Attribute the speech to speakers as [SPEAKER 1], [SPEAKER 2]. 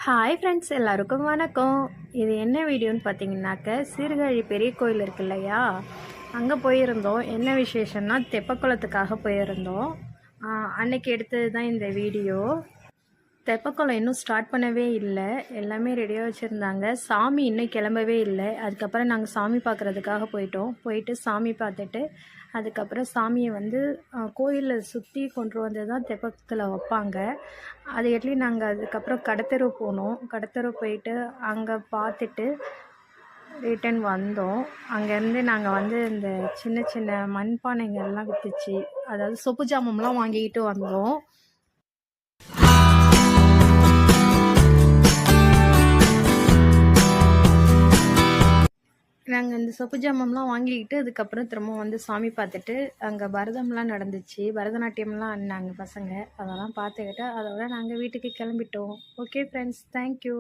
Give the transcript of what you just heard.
[SPEAKER 1] Hi friends, எல்லாருக்கும் வணக்கம். இது என்ன வீடியோன்னு பார்த்தீங்கன்னாக்க, சீர்காழி பெரிய கோயில் இருக்கு இல்லையா, அங்கே போயிருந்தோம். என்ன விசேஷம்னா தெப்பக்குளத்துக்காக போயிருந்தோம். அன்னைக்கு எடுத்தது தான் இந்த வீடியோ. தெப்பக்குளம் இன்னும் ஸ்டார்ட் பண்ணவே இல்லை, எல்லாமே ரெடியாக வச்சுருந்தாங்க. சாமி இன்னும் கிளம்பவே இல்லை. அதுக்கப்புறம் நாங்கள் சாமி பார்க்குறதுக்காக போயிட்டு சாமி பார்த்துட்டு அதுக்கப்புறம் சாமியை வந்து கோயிலில் சுற்றி கொண்டு வந்து தான் தெப்பத்தில் வைப்பாங்க. அது எட்லி நாங்கள் அதுக்கப்புறம் கடத்தெரு போனோம். கடத்தெரு போயிட்டு அங்கே பார்த்துட்டு ரிட்டன் வந்தோம். அங்கேருந்து நாங்கள் வந்து இந்த சின்ன சின்ன மண்பானைகள்லாம் விற்றுச்சு, அதாவது சொப்பு ஜாமம்லாம் வாங்கிக்கிட்டு வந்தோம். நாங்கள் இந்த சொப்பு ஜாமம்லாம் வாங்கிக்கிட்டு அதுக்கப்புறம் திரும்ப வந்து சாமி பார்த்துட்டு அங்கே பரதம்லாம் நடந்துச்சு, பரதநாட்டியம்லாம் ஆடினாங்க பசங்க. அதெல்லாம் பார்த்துக்கிட்டு அதோட நாங்கள் வீட்டுக்கு கிளம்பிட்டோம். Okay friends, thank you.